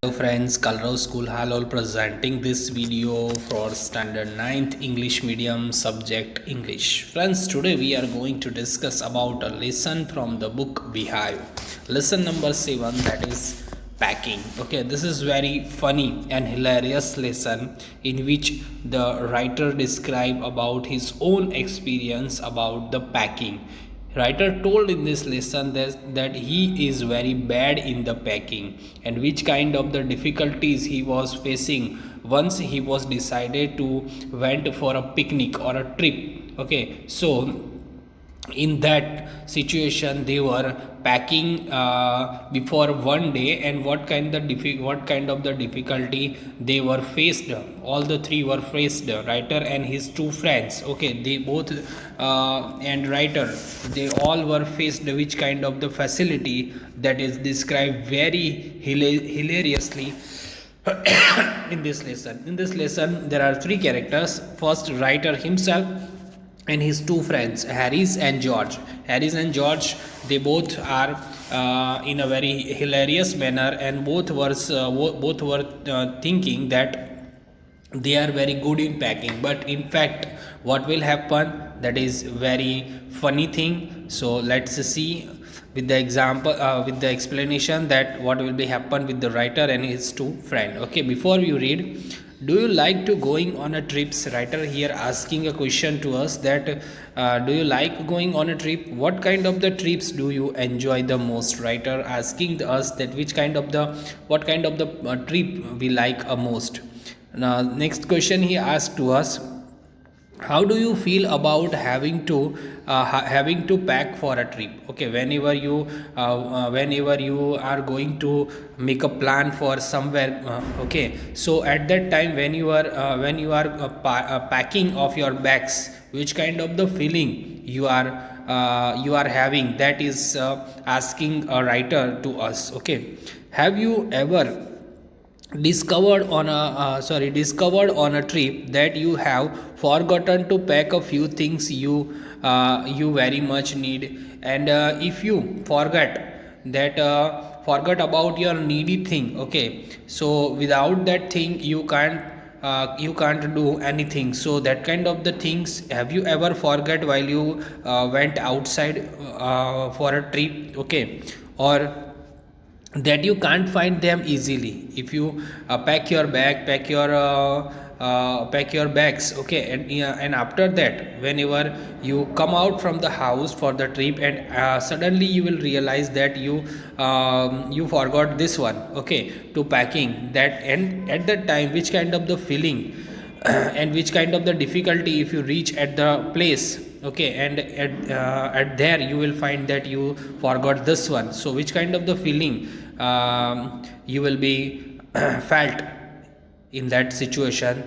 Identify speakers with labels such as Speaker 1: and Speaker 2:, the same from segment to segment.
Speaker 1: Hello friends, Kalrao School Hall presenting this video for standard 9th English medium subject English. Friends, today we are going to discuss about a lesson from the book Beehive. Lesson number 7, that is packing. Okay, this is very funny and hilarious lesson in which the writer describe about his own experience about the packing. Writer told in this lesson that he is very bad in the packing and which kind of the difficulties he was facing once he was decided to went for a picnic or a trip. Okay, so in that situation they were packing before one day, and what kind of the difficulty they were faced. All the three were faced, writer and his two friends. Okay, they both and writer, they all were faced which kind of the facility that is described very hilariously in this lesson there are three characters. First, writer himself and his two friends, Harris and George. Harris and George, they both are in a very hilarious manner, and both were thinking that they are very good in packing, but in fact what will happen, that is very funny thing. So let's see with the example, with the explanation, that what will be happen with the writer and his two friend. Okay, before you read, do you like to going on a trips? Writer here asking a question to us that do you like going on a trip? What kind of the trips do you enjoy the most? Writer asking us that which kind of the what kind of the trip we like most. Now next question he asked to us, how do you feel about having to pack for a trip? Okay, whenever you are going to make a plan for somewhere, okay, so at that time when you are packing of your bags, which kind of the feeling you are having, that is asking a writer to us. Okay, have you ever discovered on a trip that you have forgotten to pack a few things you very much need, and if you forget about your needy thing, okay, so without that thing you can't do anything. So that kind of the things, have you ever forget while you went outside for a trip? Okay, or that you can't find them easily if you pack your bags. Okay, and yeah, and after that whenever you come out from the house for the trip, and suddenly you will realize that you forgot this one, okay, to packing that, and at that time which kind of the feeling and which kind of the difficulty if you reach at the place. Okay, and at there you will find that you forgot this one. So which kind of the feeling you will be felt in that situation?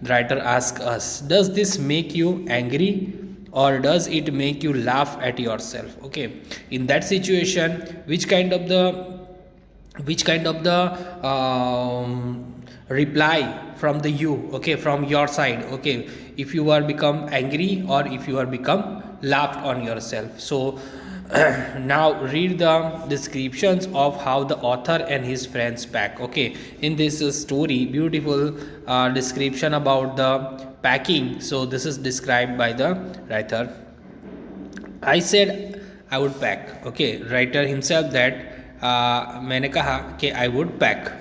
Speaker 1: The writer asks us, does this make you angry or does it make you laugh at yourself? Okay, in that situation, which kind of the reply from the you, okay, from your side, okay, if you are become angry or if you are become laughed on yourself. So now read the descriptions of how the author and his friends pack. Okay, in this story, beautiful description about the packing. So this is described by the writer. I said I would pack. Okay, writer himself that मैंने कहा कि I would pack.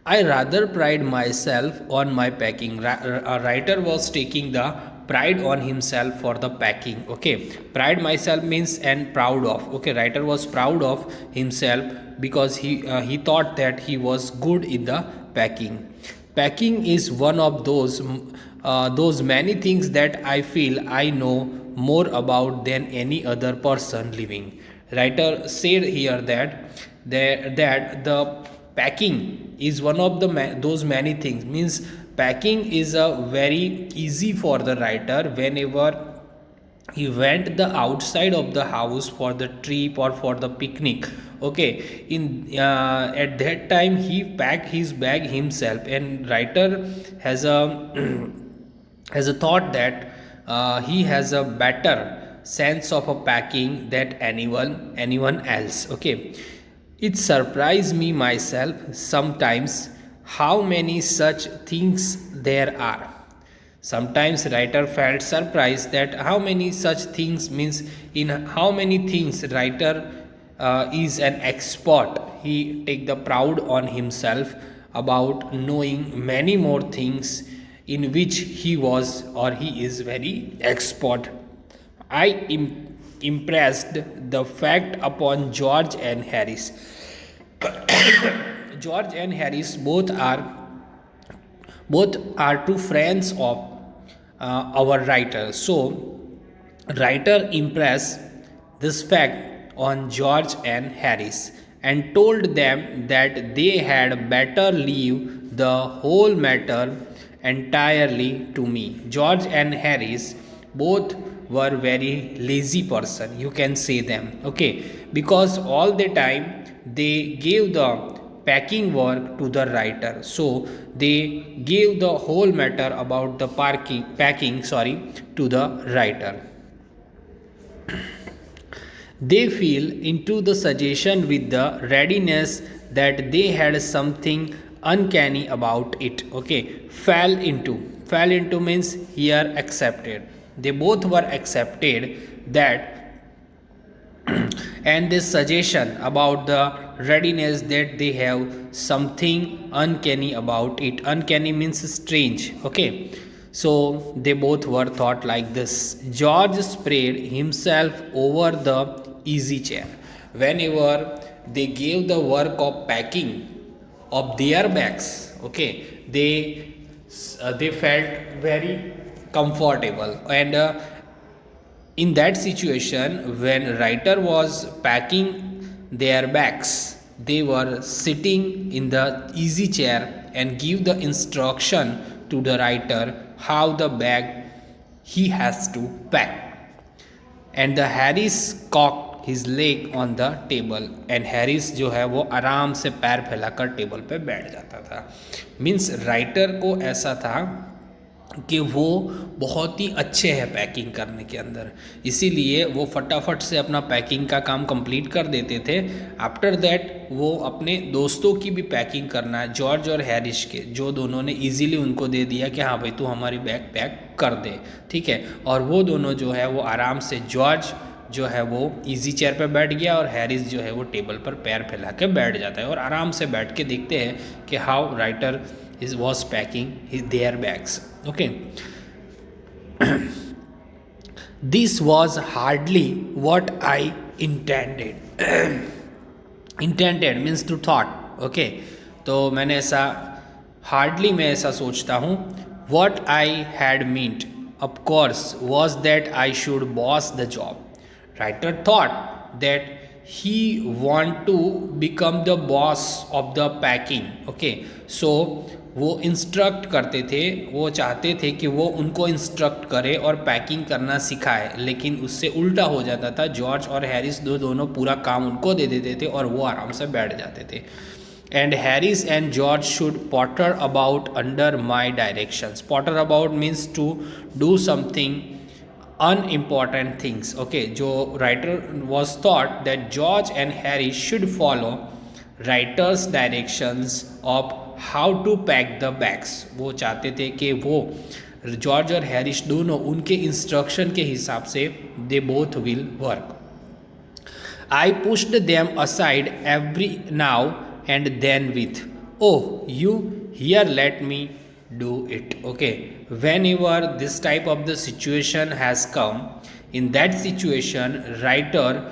Speaker 1: I rather pride myself on my packing. A writer was taking the pride on himself for the packing. Okay, pride myself means and proud of. Okay, writer was proud of himself because he thought that he was good in the packing. Packing is one of those many things that I feel I know more about than any other person living. Writer said here that the packing is one of those many things, means packing is a very easy for the writer whenever he went the outside of the house for the trip or for the picnic. Okay, in at that time he packed his bag himself, and writer has a has a thought that he has a better sense of a packing than anyone else. Okay, It surprised me myself sometimes how many such things there are. Sometimes writer felt surprised that how many such things means in how many things writer is an expert. He take the proud on himself about knowing many more things in which he was or he is very expert. I impressed the fact upon George and Harris. George and Harris both are two friends of our writer. So writer impressed this fact on George and Harris and told them that they had better leave the whole matter entirely to me. George and Harris both were very lazy person, you can say them, okay, because all the time they gave the packing work to the writer. So they gave the whole matter about the packing to the writer. They fell into the suggestion with the readiness that they had something uncanny about it. Okay, fell into means here accepted. They both were accepted that and this suggestion about the readiness that they have something uncanny about it. Uncanny means strange, okay. So they both were thought like this. George spread himself over the easy chair whenever they gave the work of packing of their bags, okay. They felt very comfortable and in that situation when writer was packing their bags, they were sitting in the easy chair and give the instruction to the writer how the bag he has to pack. And the Harris cocked his leg on the table and Harris जो है वो आराम से पैर फैलाकर table पे बैठ जाता था. मीन्स राइटर को ऐसा था कि वो बहुत ही अच्छे हैं पैकिंग करने के अंदर, इसीलिए वो फटाफट से अपना पैकिंग का काम कंप्लीट कर देते थे. आफ्टर दैट वो अपने दोस्तों की भी पैकिंग करना है, जॉर्ज और हैरिस के, जो दोनों ने इजीली उनको दे दिया कि हाँ भाई तू हमारी बैग पैक कर दे, ठीक है. और वो दोनों जो है वो आराम से, जॉर्ज जो है वो इजी चेयर पे बैठ गया और हैरिस जो है वो टेबल पर पैर फैला के बैठ जाता है और आराम से बैठ के देखते हैं कि how writer was packing their bags, okay. This was hardly what I intended. Intended means to thought, okay. तो मैंने ऐसा hardly मैं ऐसा सोचता हूँ. What I had meant of course was that I should boss the job. Writer thought that he want to become the boss of the packing, okay. So वो instruct करते थे, वो चाहते थे कि वो उनको इंस्ट्रक्ट करे और पैकिंग करना सिखाए, लेकिन उससे उल्टा हो जाता था. जॉर्ज और हैरिस दोनों पूरा काम उनको दे देते थे और वो आराम से बैठ जाते थे. And Harris and George should potter about under my directions. Potter about means to do something unimportant things, okay. जो writer was thought that George and Harry should follow writer's directions of how to pack the bags. वो चाहते थे कि वो George और Harris दोनों उनके instruction के हिसाब से they both will work. I pushed them aside every now and then with, oh you here let me do it, okay. Whenever this type of the situation has come, in that situation writer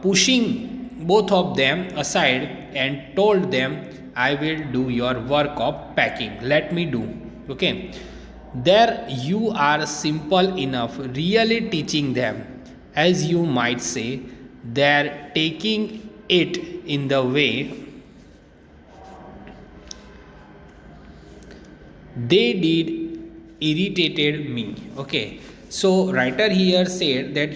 Speaker 1: pushing both of them aside and told them I will do your work of packing, let me do, okay. There you are simple enough, really teaching them, as you might say. They're taking it in the way they did irritated me, okay. So writer here said that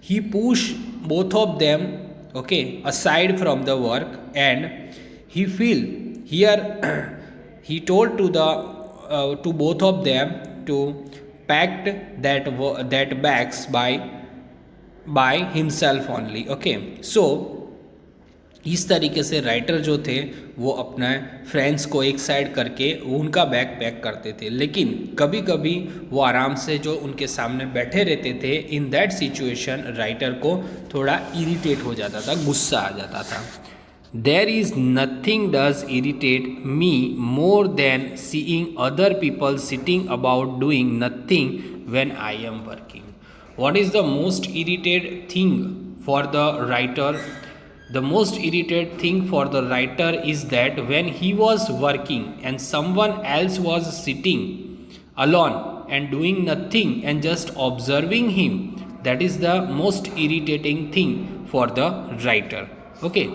Speaker 1: he pushed both of them, okay, aside from the work and he feel here he told to both of them to pack that bags by himself only, okay. So इस तरीके से writer जो थे वो अपने friends को एक side करके वो उनका बैग पैक करते थे, लेकिन कभी कभी वो आराम से जो उनके सामने बैठे रहते थे, इन दैट सिचुएशन राइटर को थोड़ा इरिटेट हो जाता था, गुस्सा आ जाता था. There is nothing does irritate me more than seeing other people sitting about doing nothing when I am working. What is the most irritate thing for the writer? The most irritated thing for the writer is that when he was working and someone else was sitting alone and doing nothing and just observing him, that is the most irritating thing for the writer. Okay.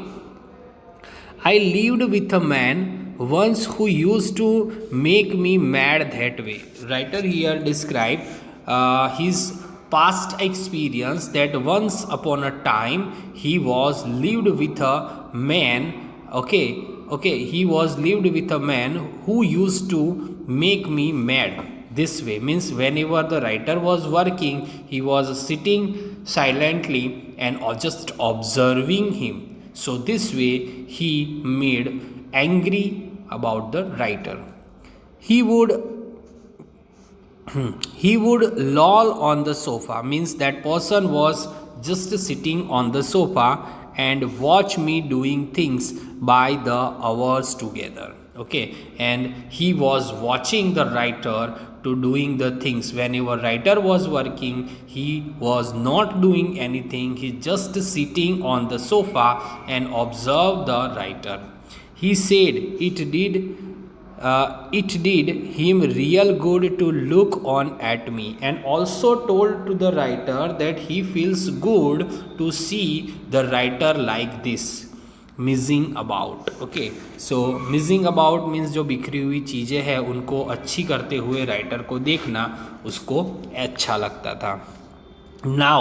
Speaker 1: I lived with a man once who used to make me mad that way. Writer here describe his past experience that once upon a time he was lived with a man. Okay, he was lived with a man who used to make me mad this way. Means whenever the writer was working, he was sitting silently and just observing him. So this way he made angry about the writer. He would loll on the sofa, means that person was just sitting on the sofa and watch me doing things by the hours together. Okay, and he was watching the writer to doing the things. Whenever writer was working, he was not doing anything, he just sitting on the sofa and observed the writer. He said it did him real good to look on at me, and also told to the writer that he feels good to see the writer like this, mizzing about. Okay, so mizzing about means जो बिखरी हुई चीज़ें हैं उनको अच्छी करते हुए writer को देखना उसको अच्छा लगता था. Now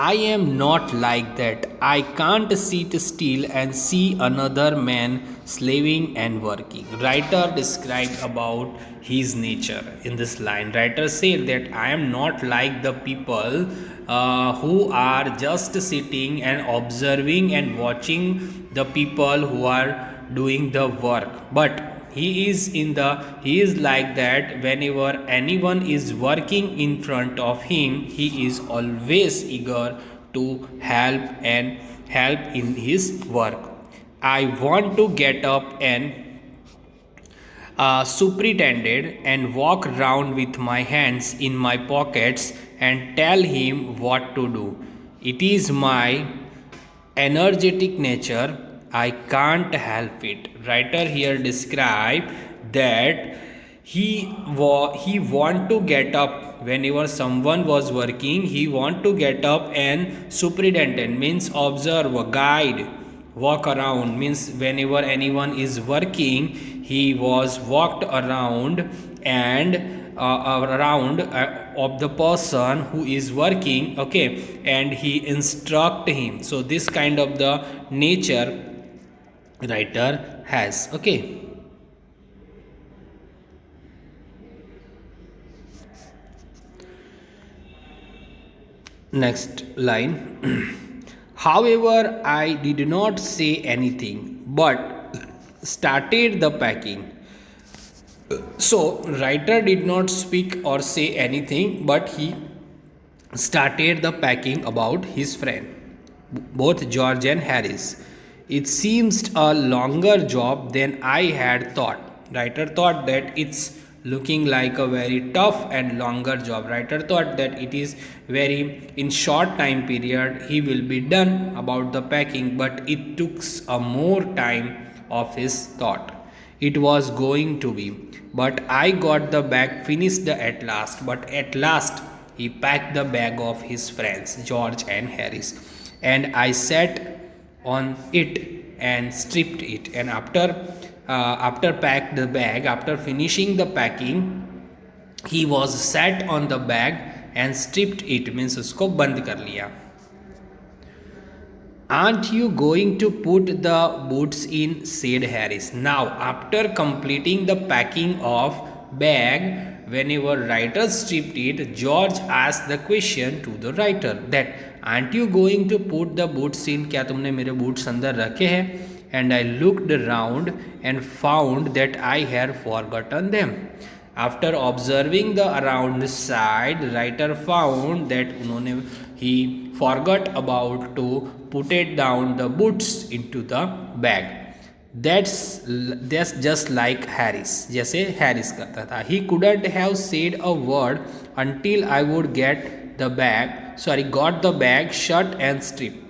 Speaker 1: I am not like that. I can't sit still and see another man slaving and working. Writer described about his nature in this line. Writer said that I am not like the people who are just sitting and observing and watching the people who are doing the work, but he is like that. Whenever anyone is working in front of him, he is always eager to help in his work. I want to get up and superintended and walk around with my hands in my pockets and tell him what to do. It is my energetic nature, I can't help it. Writer here describe that he want to get up whenever someone was working. He want to get up and superintendent means observe, guide, walk around means whenever anyone is working, he was walked around and around of the person who is working. Okay, and he instruct him. So this kind of the nature writer has. Okay, next line. However, I did not say anything but started the packing. So writer did not speak or say anything, but he started the packing about his friend, both George and Harris. It seems a longer job than I had thought. Writer thought that it's looking like a very tough and longer job. Writer thought that it is very in short time period he will be done about the packing, but it took a more time of his thought. It was going to be, but I got the bag finished at last. But at last he packed the bag of his friends George and Harris, and I sat on it and stripped it. And after packed the bag, after finishing the packing, he was sat on the bag and stripped it, means उसको बंद कर लिया. Aren't you going to put the boots in, said Harris. Now after completing the packing of bag, whenever writer stripped it, George asked the question to the writer that aren't you going to put the boots in? क्या तुमने मेरे boots अंदर रखे हैं? And I looked around and found that I had forgotten them. After observing the around side, writer found that he forgot about to put it down the boots into the bag. That's just like Harris. जैसे Harris करता था. He couldn't have said a word until I would got the bag shut and stripped.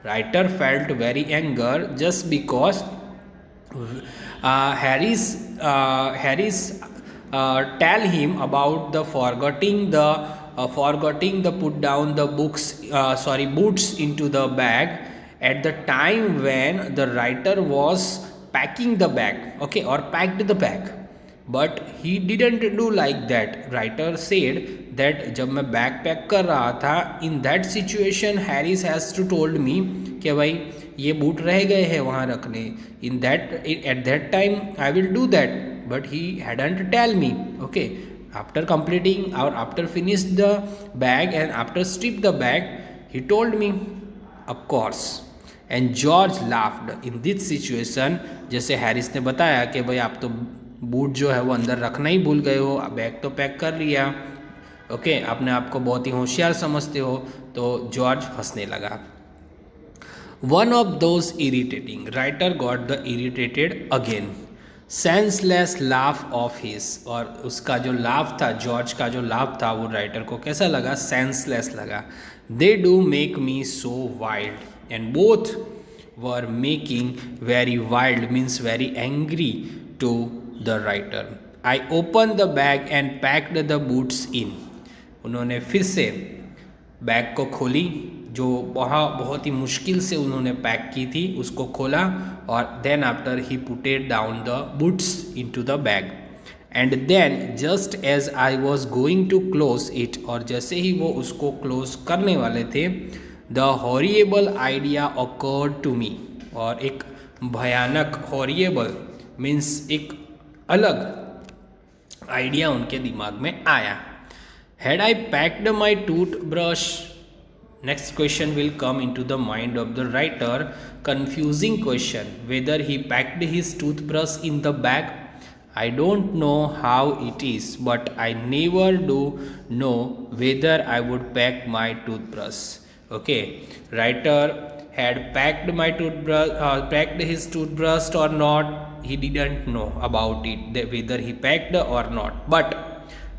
Speaker 1: Writer felt very anger just because Harris tell him about the forgetting the put down the boots into the bag at the time when the writer was packing the bag, okay, or packed the bag. But he didn't do like that. Writer said that जब मैं bag pack कर रहा था, in that situation Harris has to told me कि भाई ये boot रह गए हैं वहाँ रखने. At that time I will do that, but he hadn't tell me. Okay, after completing or after finish the bag and after strip the bag, he told me, of course. And George laughed in this situation. जैसे Harris ने बताया कि भाई आप तो boot जो है वो अंदर रखना ही भूल गए हो, बैग तो पैक कर लिया, ओके, अपने आप को बहुत ही होशियार समझते हो. तो जॉर्ज हंसने लगा. One of those irritating, writer got the irritated again. Senseless laugh of his, और उसका जो लाफ था, जॉर्ज का जो लाफ था, वो राइटर को कैसा लगा? सेंसलेस लगा. They do make me so wild, and both were making very wild means very angry to the writer. I open the bag and packed the boots in. उन्होंने फिर से बैग को खोली, जो बहुत ही मुश्किल से उन्होंने पैक की थी, उसको खोला, और then after he putted down the boots into the bag. And then just as I was going to close it, और जैसे ही वो उसको क्लोज करने वाले थे, the horrible idea occurred to me, और एक भयानक, हॉरिएबल मीन्स एक अलग आइडिया उनके दिमाग में आया. Had I packed my tooth brush, next question will come into the mind of the writer. Confusing question, whether he packed his toothbrush in the bag. I don't know how it is, but I never do know whether I would pack my toothbrush. Okay, writer had packed his toothbrush or not. He didn't know about it, whether he packed or not. But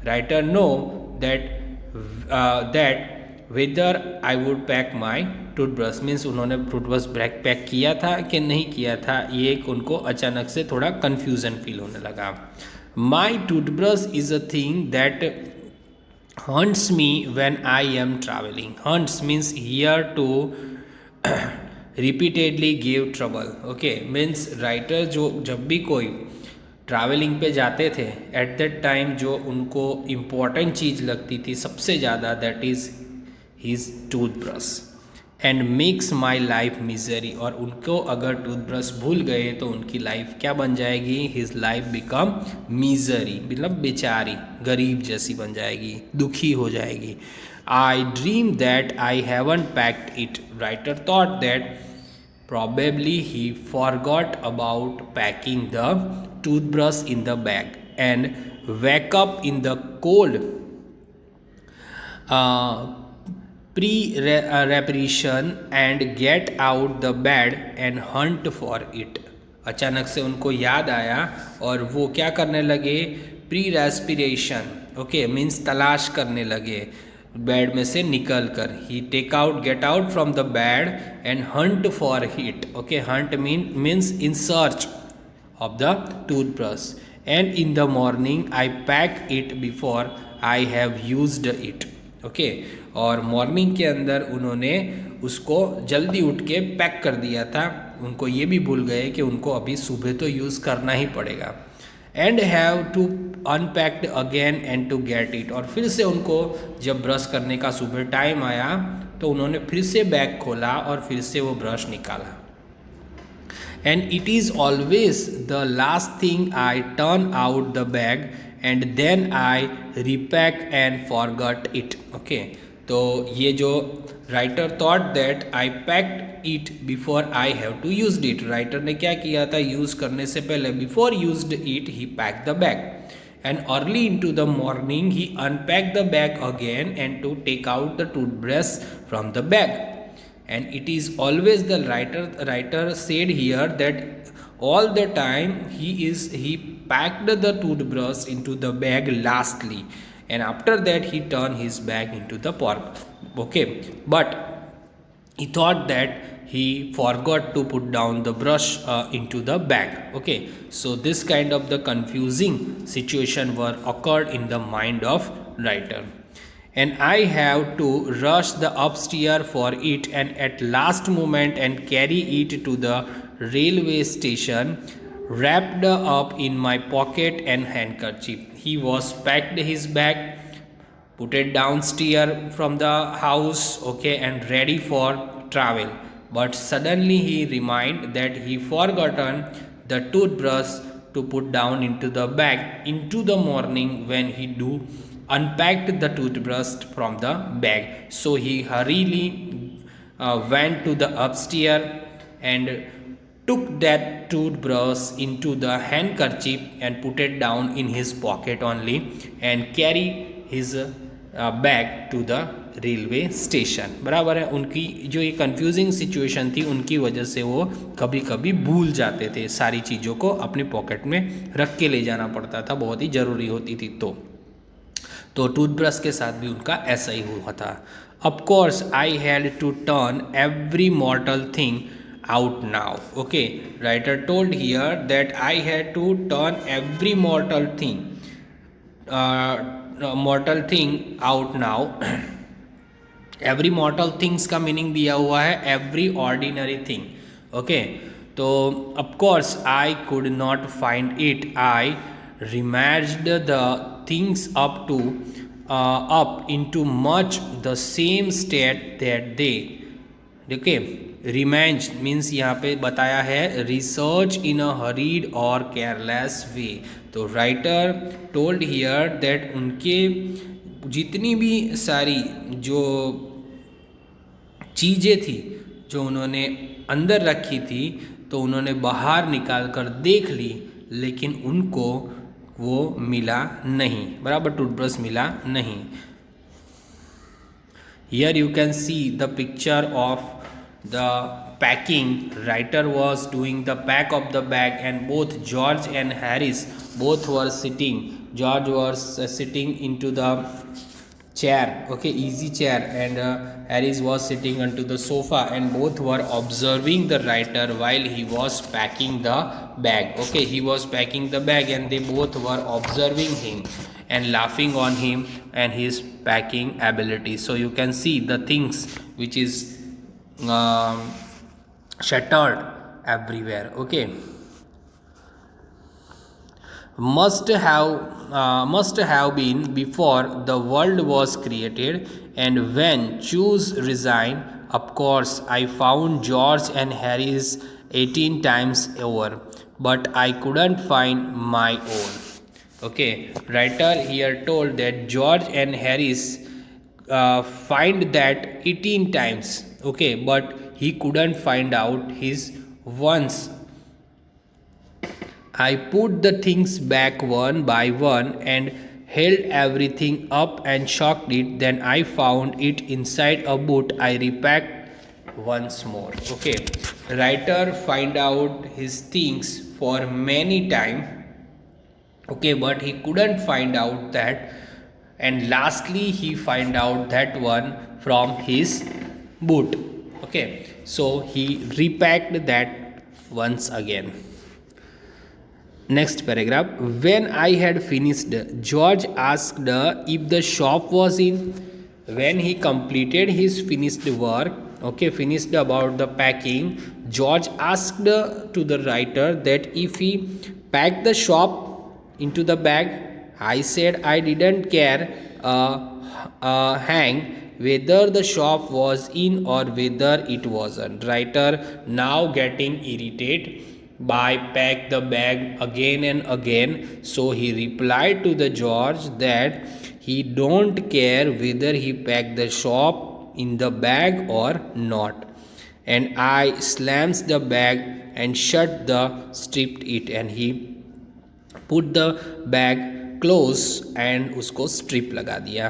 Speaker 1: writer know that whether I would pack my toothbrush means उन्होंने toothbrush pack किया था कि नहीं किया था, ये एक उनको अचानक से थोड़ा कन्फ्यूज़न फील होने लगा. My toothbrush is a thing that haunts me when I am traveling. Haunts means here to repeatedly give trouble. Okay, means writer जो जब भी कोई ट्रैवलिंग पे जाते थे, एट दैट टाइम जो उनको इम्पॉर्टेंट चीज़ लगती थी सबसे ज़्यादा, that is his toothbrush, and makes my life misery. और उनको अगर टूथब्रश भूल गए तो उनकी लाइफ क्या बन जाएगी? his life become misery, मतलब बेचारी, गरीब जैसी बन जाएगी, दुखी हो जाएगी. I dream that I haven't packed it. Writer thought that probably he forgot about packing the toothbrush in the bag and wake up in the cold preparation and get out the bed and hunt for it. अचानक से उनको याद आया और वो क्या करने लगे? प्री रेस्पिरेशन, ओके, मीन्स तलाश करने लगे बेड में से निकल कर. He get out from the bed and hunt for it. Okay, hunt means in search of the toothbrush. And in the morning I pack it before I have used it. Okay, और morning के अंदर उन्होंने उसको जल्दी उठ के pack कर दिया था. उनको ये भी भूल गए कि उनको अभी सुबह तो यूज़ करना ही पड़ेगा. And have to unpacked again and to get it. और फिर से उनको जब ब्रश करने का सुबह टाइम आया तो उन्होंने फिर से बैग खोला और फिर से वो ब्रश निकाला. and it is always the last thing I turn out the bag and then I repack and forgot it. Okay, तो ये जो writer thought that I packed it before I have to used it, writer ने क्या किया था, use करने से पहले बिफोर यूज्ड इट ही pack the bag and early into the morning he unpacked the bag again and to take out the toothbrush from the bag. And it is always the writer said here that all the time he packed the toothbrush into the bag lastly, and after that he turned his bag into the pork. Okay, but he thought that he forgot to put down the brush into the bag. Okay, so this kind of the confusing situation were occurred in the mind of writer, and I have to rush the upstairs for it and at last moment and carry it to the railway station wrapped up in my pocket and handkerchief. He was packed his bag, put it downstairs from the house, okay, and ready for travel. But suddenly he reminded that he forgotten the toothbrush to put down into the bag into the morning when he do unpacked the toothbrush from the bag. So he hurriedly went to the upstairs and took that toothbrush into the handkerchief and put it down in his pocket only and carry his back to the railway station. बराबर है, उनकी जो ये confusing situation थी उनकी वजह से वो कभी कभी भूल जाते थे, सारी चीज़ों को अपने पॉकेट में रख के ले जाना पड़ता था, बहुत ही ज़रूरी होती थी. तो टूथब्रश के साथ भी उनका ऐसा ही हुआ था. Of course I had to turn every mortal thing out now. Okay, writer told here that I had to turn every mortal thing out now. Every मॉर्टल things का मीनिंग दिया हुआ है एवरी ऑर्डिनरी थिंग. ओके, तो of course I could not find it. I rematched the things up into much the same state that they. okay, rummage means यहाँ पे बताया है research in a hurried और केयरलेस वे. तो writer told here that उनके जितनी भी सारी जो चीज़ें थी जो उन्होंने अंदर रखी थी तो उन्होंने बाहर निकाल कर देख ली, लेकिन उनको वो मिला नहीं, बराबर टूथब्रश मिला नहीं. Here you can see the picture of the packing. Writer was doing the pack of the bag and both George and Harris both were sitting. George was sitting into the chair, okay, easy chair, and Harris was sitting onto the sofa, and both were observing the writer while he was packing the bag. Okay, he was packing the bag and they both were observing him and laughing on him and his packing ability. So you can see the things which is shattered everywhere. Okay, must have been before the world was created, and when choose resign, of course I found George and Harris 18 times over, but I couldn't find my own. Okay, writer here told that George and Harris find that 18 times, okay, but he couldn't find out his once. I put the things back one by one and held everything up and shocked it. Then I found it inside a boot. I repacked once more. Okay, writer find out his things for many time, okay, but he couldn't find out that, and lastly he find out that one from his boot. Okay, so he repacked that once again. Next paragraph. When I had finished, George asked if the shop was in. When he completed his finished work, okay, finished about the packing, George asked to the writer that if he packed the shop into the bag. I said I didn't care hang whether the shop was in or whether it wasn't. Writer now getting irritated by pack the bag again and again. So he replied to the George that he don't care whether he packed the shop in the bag or not. And I slams the bag and shut the stripped it, and he put the bag close and उसको strip लगा दिया,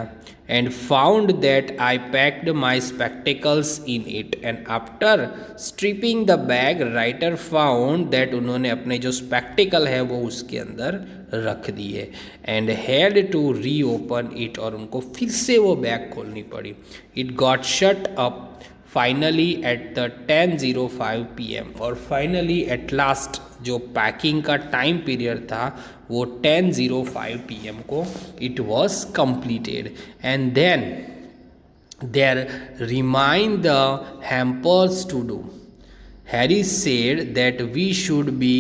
Speaker 1: and found that I packed my spectacles in it. And after stripping the bag, writer found that उन्होंने अपने जो spectacle है वो उसके अंदर रख दिए, and had to reopen it, और उनको फिर से वो बैग खोलनी पड़ी. It got shut up finally at the 10:05 PM, और फाइनली एट लास्ट जो पैकिंग का टाइम पीरियड था वो 10:05 PM को it was completed. And then there remind the hampers to do. Harris said that we should be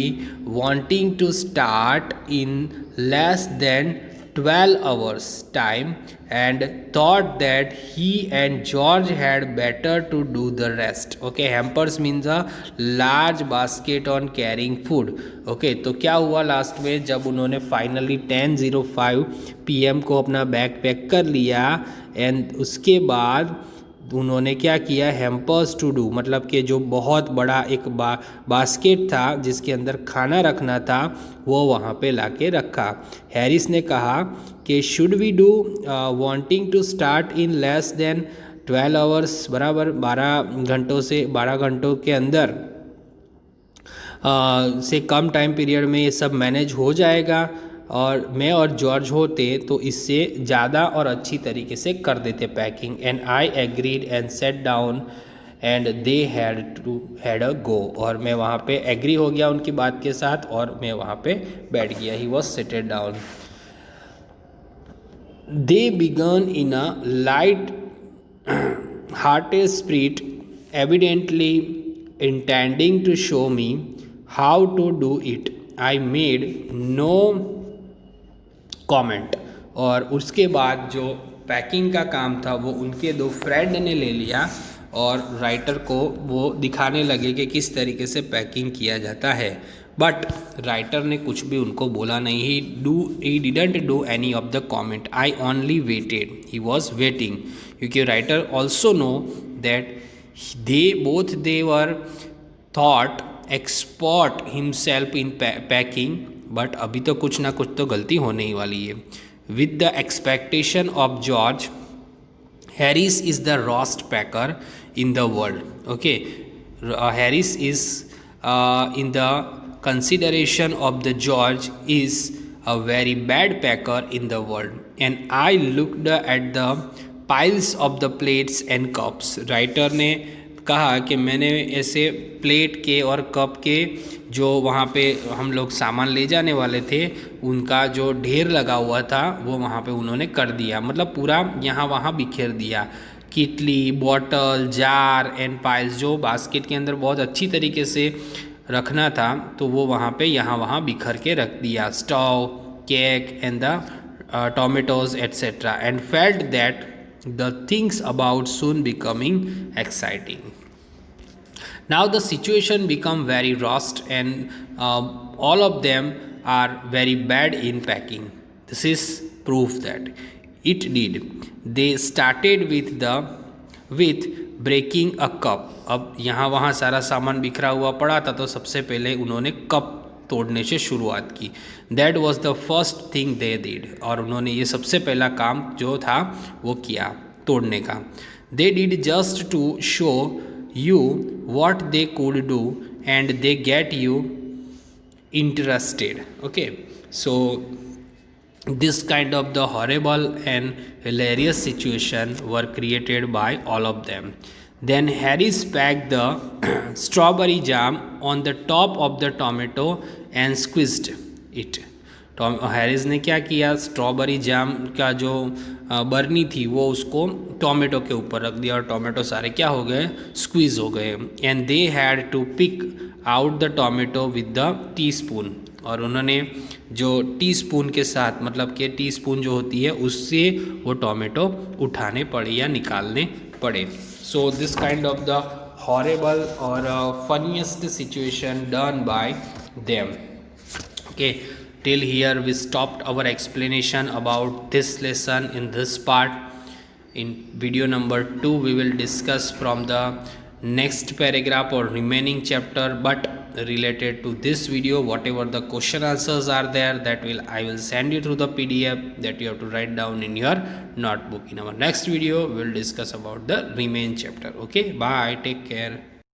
Speaker 1: wanting to start in less than 12 hours time, and thought that he and George had better to do the rest. Okay, hampers means a large basket on carrying food. Okay, तो क्या हुआ last में, जब उन्होंने finally 10:05 PM को अपना bag pack कर लिया, एंड उसके बाद उन्होंने क्या किया, हैम्पर्स टू डू, मतलब कि जो बहुत बड़ा एक बास्केट था जिसके अंदर खाना रखना था वो वहाँ पे लाके रखा. हैरिस ने कहा कि should we do wanting to start in less than 12 hours, बराबर 12 घंटों के अंदर से कम टाइम पीरियड में ये सब मैनेज हो जाएगा, और मैं और जॉर्ज होते तो इससे ज़्यादा और अच्छी तरीके से कर देते packing. And I agreed and sat down and they had a go, और मैं वहाँ पे एग्री हो गया उनकी बात के साथ और मैं वहाँ पे बैठ गया. He was seated down. They began in a light hearted spirit, evidently intending to show me how to do it. I made no comment. और उसके बाद जो पैकिंग का काम था वो उनके दो फ्रेंड ने ले लिया और राइटर को वो दिखाने लगे कि किस तरीके से पैकिंग किया जाता है. बट राइटर ने कुछ भी उनको बोला नहीं. He didn't do any of the comment. I only waited. He was waiting, क्योंकि writer also know that they were thought expert himself in packing, but अभी तो कुछ ना कुछ तो गलती होने ही वाली है. With the expectation of George, Harris is the roast packer in the world. Okay, Harris is in the consideration of the George is a very bad packer in the world. And I looked at the piles of the plates and cups. Writer ने कहा कि मैंने ऐसे plate के और cup के जो वहाँ पे हम लोग सामान ले जाने वाले थे उनका जो ढेर लगा हुआ था वो वहाँ पे उन्होंने कर दिया, मतलब पूरा यहाँ वहाँ बिखेर दिया. किटली, बॉटल, जार एंड पाइल्स, जो बास्केट के अंदर बहुत अच्छी तरीके से रखना था तो वो वहाँ पे यहाँ वहाँ बिखर के रख दिया. Stove, cake and the tomatoes etcetera, and felt that the things about soon becoming exciting. Now the situation become very rust and all of them are very bad in packing. This is proof that it did. They started with breaking a cup. अब यहाँ वहाँ सारा सामान बिखरा हुआ पड़ा था तो सबसे पहले उन्होंने कप तोड़ने से शुरुआत की. That was the first thing they did, और उन्होंने ये सबसे पहला काम जो था वो किया तोड़ने का. They did just to show you what they could do and they get you interested. Okay, so this kind of the horrible and hilarious situation were created by all of them. Then Harris packed the strawberry jam on the top of the tomato and squeezed it. Harris ने क्या किया, strawberry jam का जो बर्नी थी वो उसको tomato के ऊपर रख दिया और टोमेटो सारे क्या हो गए, स्क्वीज हो गए. And they had to pick out the tomato with the teaspoon, और उन्होंने जो टीस्पून के साथ, मतलब कि टीस्पून जो होती है उससे वो टोमेटो उठाने पड़े या निकालने पड़े. So this kind of the horrible or funniest situation done by them. Okay, till here we stopped our explanation about this lesson in this part. In video number 2 we will discuss from the next paragraph or remaining chapter, but related to this video whatever the question answers are there, that I will send you through the PDF that you have to write down in your notebook. In our next video we will discuss about the remaining chapter. Okay, bye, take care.